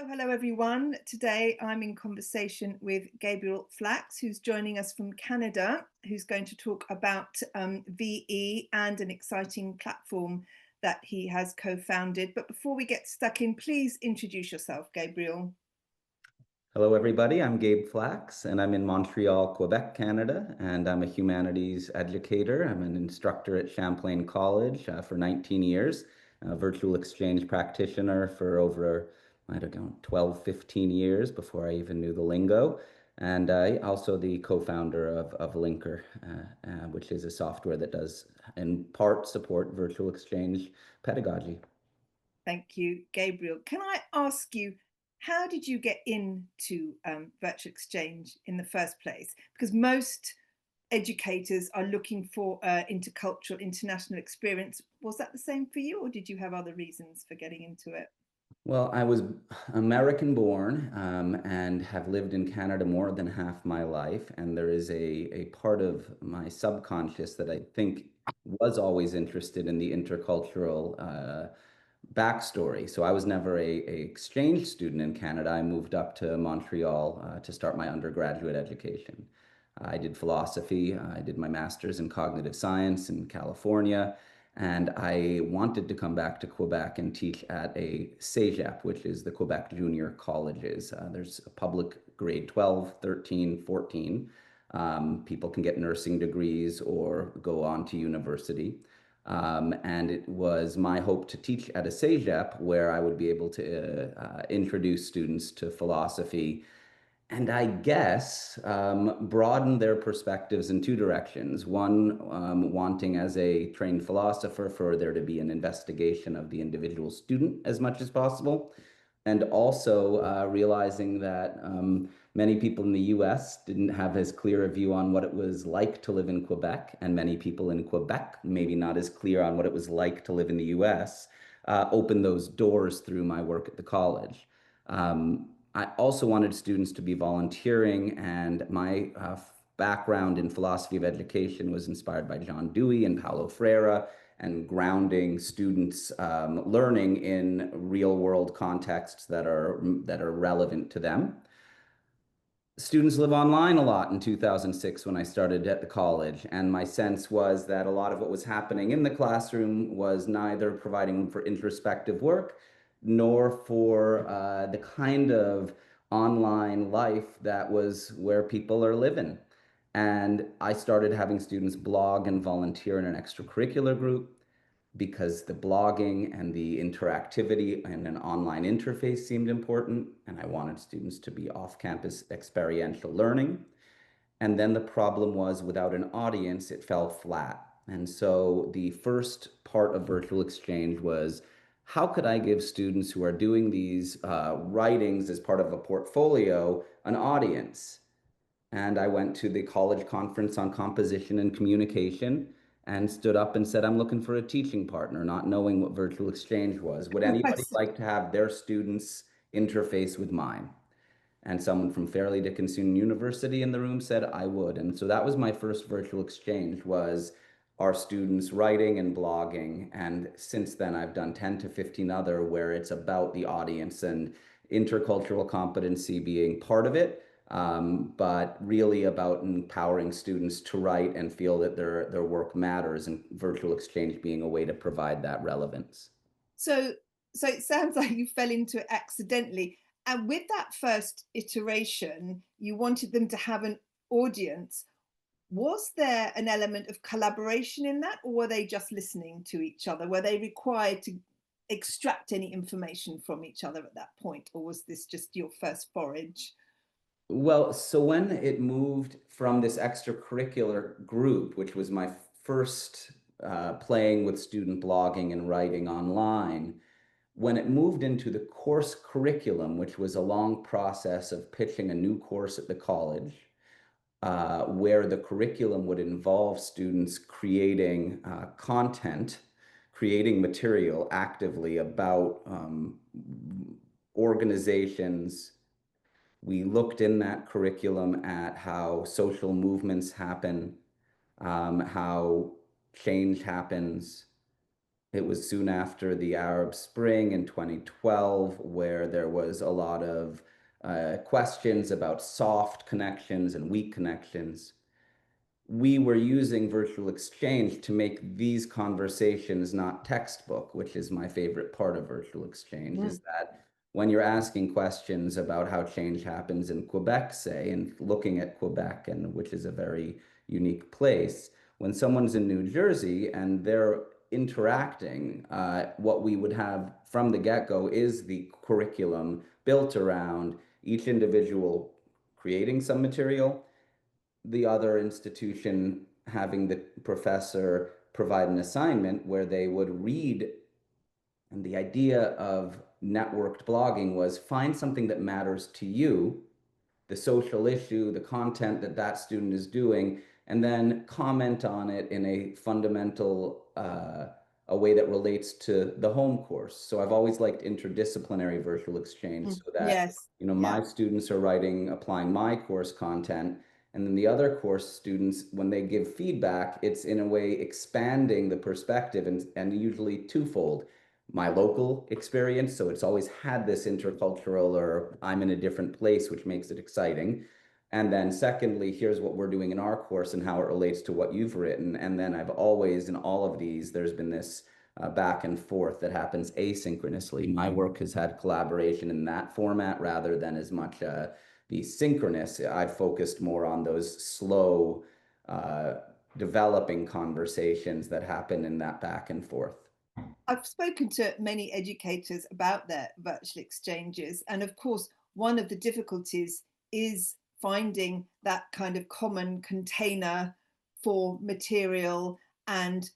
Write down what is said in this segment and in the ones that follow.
Hello everyone. Today I'm in conversation with Gabriel Flacks, who's joining us from Canada, who's going to talk about VE and an exciting platform that he has co-founded. But before we get stuck in, please introduce yourself, Gabriel. Hello, everybody. I'm Gabe Flacks, and I'm in Montreal, Quebec, Canada, and I'm a humanities educator. I'm an instructor at Champlain College for 19 years, a virtual exchange practitioner for over, I don't know, 12, 15 years before I even knew the lingo, and also the co-founder of Linkr, which is a software that does, in part, support virtual exchange pedagogy. Thank you, Gabriel. Can I ask you, how did you get into virtual exchange in the first place? Because most educators are looking for intercultural, international experience. Was that the same for you, or did you have other reasons for getting into it? Well, I was American born and have lived in Canada more than half my life. And there is a part of my subconscious that I think was always interested in the intercultural backstory. So I was never a exchange student in Canada. I moved up to Montreal to start my undergraduate education. I did philosophy. I did my master's in cognitive science in California. And I wanted to come back to Quebec and teach at a CEGEP, which is the Quebec Junior Colleges. There's a public grade 12, 13, 14. People can get nursing degrees or go on to university. And it was my hope to teach at a CEGEP where I would be able to introduce students to philosophy and I guess broaden their perspectives in two directions. One, wanting as a trained philosopher for there to be an investigation of the individual student as much as possible, and also realizing that many people in the US didn't have as clear a view on what it was like to live in Quebec, and many people in Quebec maybe not as clear on what it was like to live in the US, opened those doors through my work at the college. I also wanted students to be volunteering, and my background in philosophy of education was inspired by John Dewey and Paulo Freire, and grounding students' learning in real world contexts that are relevant to them. Students live online a lot in 2006 when I started at the college, and my sense was that a lot of what was happening in the classroom was neither providing for introspective work nor for the kind of online life that was where people are living. And I started having students blog and volunteer in an extracurricular group because the blogging and the interactivity and an online interface seemed important, and I wanted students to be off-campus experiential learning. And then the problem was without an audience, it fell flat. And so the first part of virtual exchange was how could I give students who are doing these writings as part of a portfolio an audience? And I went to the college conference on composition and communication and stood up and said, I'm looking for a teaching partner, not knowing what virtual exchange was. Would anybody like to have their students interface with mine? And someone from Fairleigh Dickinson University in the room said, I would. And so that was my first virtual exchange, was our students writing and blogging. And since then, I've done 10 to 15 other where it's about the audience and intercultural competency being part of it, but really about empowering students to write and feel that their work matters, and virtual exchange being a way to provide that relevance. So, so it sounds like you fell into it accidentally. And with that first iteration, you wanted them to have an audience. Was there an element of collaboration in that, or were they just listening to each other? Were they required to extract any information from each other at that point, or was this just your first forage? Well, so when it moved from this extracurricular group, which was my first playing with student blogging and writing online, when it moved into the course curriculum, which was a long process of pitching a new course at the college, where the curriculum would involve students creating content, creating material actively about organizations. We looked in that curriculum at how social movements happen, how change happens, It was soon after the Arab Spring in 2012, where there was a lot of questions about soft connections and weak connections. We were using virtual exchange to make these conversations not textbook, which is my favorite part of virtual exchange, is Mm. that when you're asking questions about how change happens in Quebec, say, and looking at Quebec, and which is a very unique place, when someone's in New Jersey and they're interacting, what we would have from the get-go is the curriculum built around each individual creating some material, the other institution having the professor provide an assignment where they would read. And the idea of networked blogging was find something that matters to you, the social issue, the content that that student is doing, and then comment on it in a fundamental a way that relates to the home course. So I've always liked interdisciplinary virtual exchange Mm. so that, Yes. my Yeah. students are writing, applying my course content, and then the other course students, when they give feedback, it's in a way expanding the perspective and usually twofold my local experience. So it's always had this intercultural or I'm in a different place, which makes it exciting. And then secondly, here's what we're doing in our course and how it relates to what you've written. And then I've always, in all of these, there's been this back and forth that happens asynchronously. My work has had collaboration in that format rather than as much the synchronous. I've focused more on those slow uh, developing conversations that happen in that back and forth. I've spoken to many educators about their virtual exchanges. And of course, one of the difficulties is finding that kind of common container for material and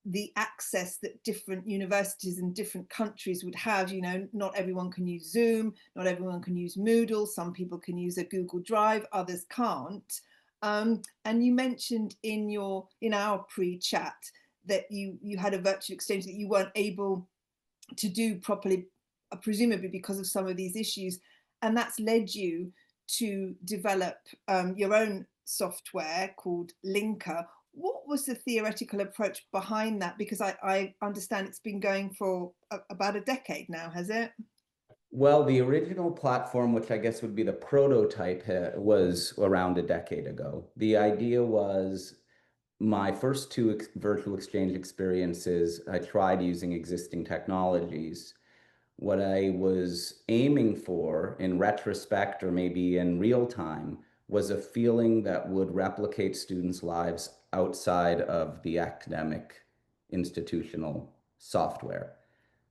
the access that different universities in different countries would have. You know, not everyone can use Zoom, not everyone can use Moodle, some people can use a Google Drive, others can't. And you mentioned in our pre-chat that you had a virtual exchange that you weren't able to do properly, presumably because of some of these issues, and that's led you to develop your own software called Linkr. What was the theoretical approach behind that? Because I understand it's been going for about a decade now, has it? Well, the original platform, which I guess would be the prototype, was around a decade ago. The idea was my first two virtual exchange experiences, I tried using existing technologies. What I was aiming for in retrospect or maybe in real time was a feeling that would replicate students' lives outside of the academic institutional software.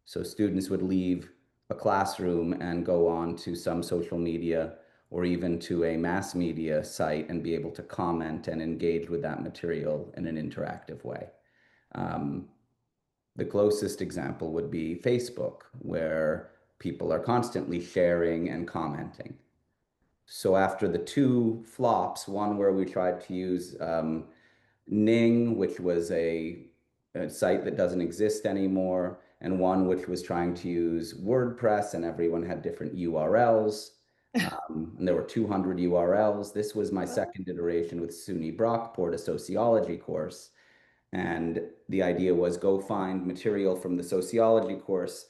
So students would leave a classroom and go on to some social media or even to a mass media site and be able to comment and engage with that material in an interactive way. Um, the closest example would be Facebook, where people are constantly sharing and commenting. So after the two flops, one where we tried to use Ning, which was a site that doesn't exist anymore, and one which was trying to use WordPress, and everyone had different URLs. And there were 200 URLs. This was my second iteration with SUNY Brockport, a sociology course. And the idea was go find material from the sociology course,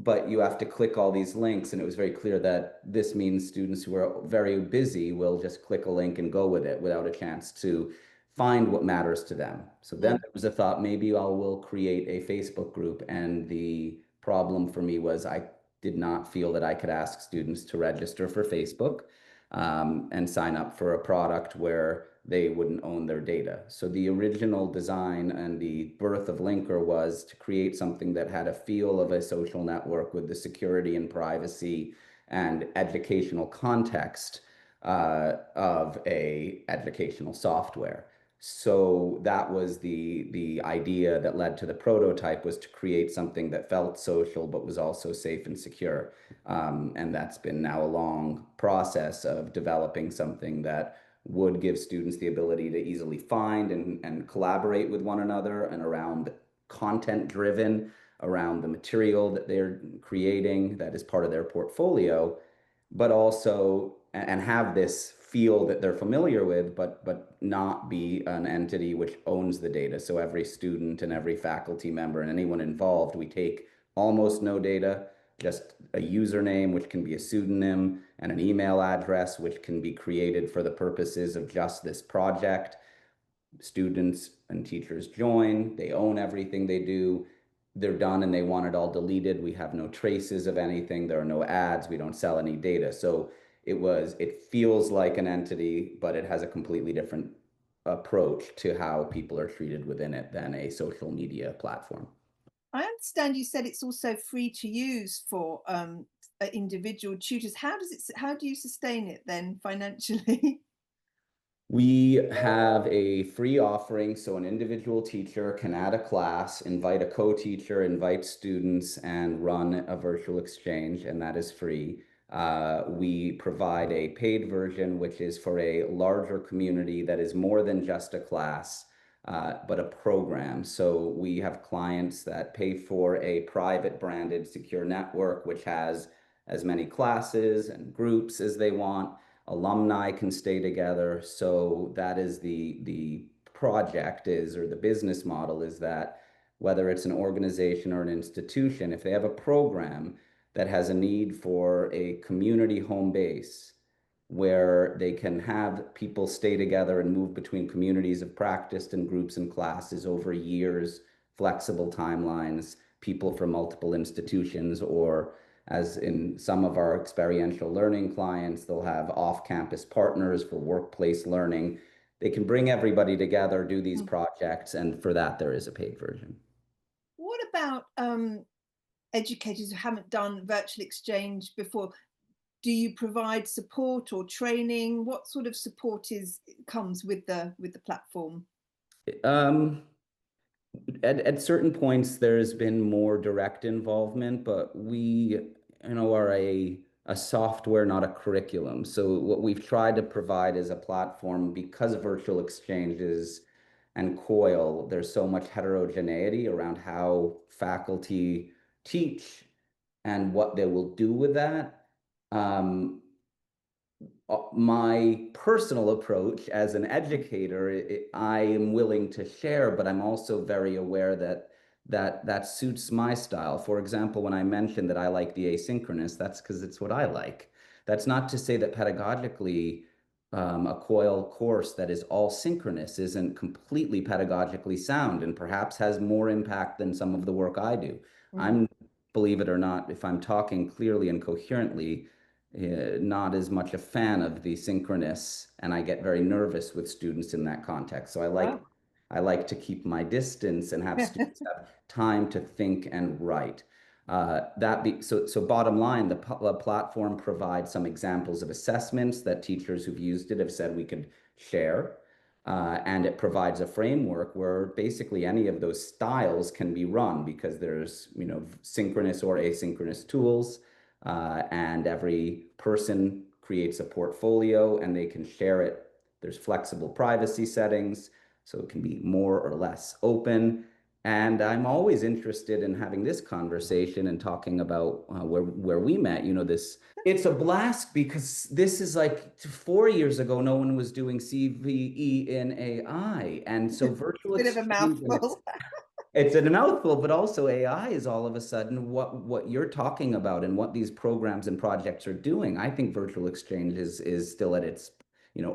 but you have to click all these links. And it was very clear that this means students who are very busy will just click a link and go with it without a chance to find what matters to them. So then Mm. there was a thought, maybe I will create a Facebook group. And the problem for me was I did not feel that I could ask students to register for Facebook and sign up for a product where they wouldn't own their data. So the original design and the birth of Linkr was to create something that had a feel of a social network with the security and privacy and educational context of a educational software. So that was the idea that led to the prototype, was to create something that felt social but was also safe and secure. And that's been now a long process of developing something that would give students the ability to easily find and collaborate with one another and around content driven, around the material that they're creating that is part of their portfolio, but also and have this feel that they're familiar with, but not be an entity which owns the data. So every student and every faculty member and anyone involved, we take almost no data, just a username, which can be a pseudonym, and an email address, which can be created for the purposes of just this project. Students and teachers join, they own everything they do. They're done and they want it all deleted. We have no traces of anything. There are no ads. We don't sell any data. So it feels like an entity, but it has a completely different approach to how people are treated within it than a social media platform. I understand you said it's also free to use for individual tutors. How do you sustain it then financially? We have a free offering, so an individual teacher can add a class, invite a co-teacher, invite students, and run a virtual exchange, and that is free. We provide a paid version, which is for a larger community that is more than just a class, but a program. So we have clients that pay for a private branded secure network, which has as many classes and groups as they want. Alumni can stay together. So that is the project is, or the business model is that whether it's an organization or an institution, if they have a program that has a need for a community home base where they can have people stay together and move between communities of practice and groups and classes over years, flexible timelines, people from multiple institutions, or as in some of our experiential learning clients, they'll have off-campus partners for workplace learning. They can bring everybody together, do these projects, and for that, there is a paid version. What about educators who haven't done virtual exchange before? Do you provide support or training? What sort of support comes with the platform? At certain points, there's been more direct involvement, but we, are a software, not a curriculum. So what we've tried to provide is a platform because virtual exchanges and COIL, there's so much heterogeneity around how faculty teach and what they will do with that. My personal approach as an educator, I am willing to share, but I'm also very aware that suits my style. For example, when I mentioned that I like the asynchronous, that's because it's what I like. That's not to say that pedagogically, a COIL course that is all synchronous isn't completely pedagogically sound and perhaps has more impact than some of the work I do. I'm, believe it or not, if I'm talking clearly and coherently, not as much a fan of the synchronous, and I get very nervous with students in that context. So I like to keep my distance and have students have time to think and write. So bottom line, the platform provides some examples of assessments that teachers who've used it have said we could share. And it provides a framework where basically any of those styles can be run because there's, synchronous or asynchronous tools. And every person creates a portfolio and they can share it. There's flexible privacy settings, so it can be more or less open. And I'm always interested in having this conversation and talking about where we met. It's a blast because this is like 4 years ago, no one was doing CVE in AI. And so virtual Bit of a exchange mouthful. it's a mouthful, but also AI is all of a sudden what you're talking about and what these programs and projects are doing. I think virtual exchange is still at its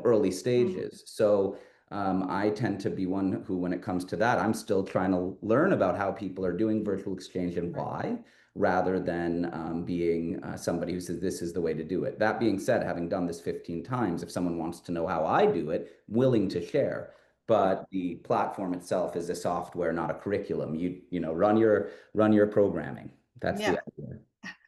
early stages. So I tend to be one who, when it comes to that, I'm still trying to learn about how people are doing virtual exchange and why, rather than being somebody who says this is the way to do it. That being said, having done this 15 times, if someone wants to know how I do it, willing to share. But the platform itself is a software, not a curriculum. Run your programming. That's the idea.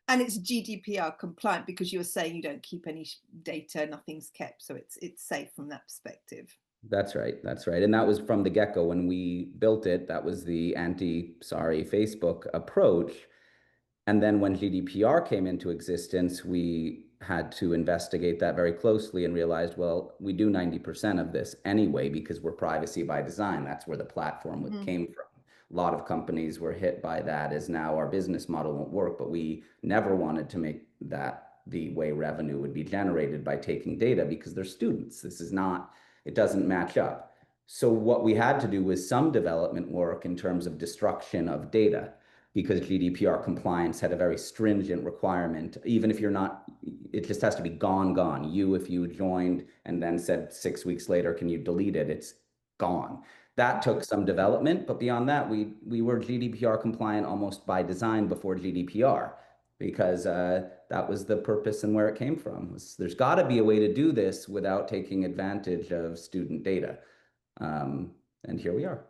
And it's GDPR compliant because you're saying you don't keep any data, nothing's kept, so it's safe from that perspective. That's right. That's right. And that was from the get-go when we built it. That was the Facebook approach. And then when GDPR came into existence, we had to investigate that very closely and realized, well, we do 90% of this anyway because we're privacy by design. That's where the platform came from. A lot of companies were hit by that as now our business model won't work, but we never wanted to make that the way revenue would be generated by taking data because they're students. This is not, it doesn't match up. So what we had to do was some development work in terms of destruction of data, because GDPR compliance had a very stringent requirement. Even if you're not, it just has to be gone. If you joined and then said 6 weeks later, can you delete it? It's gone. That took some development, but beyond that, we were GDPR compliant almost by design before GDPR, because that was the purpose and where it came from. There's got to be a way to do this without taking advantage of student data. And here we are.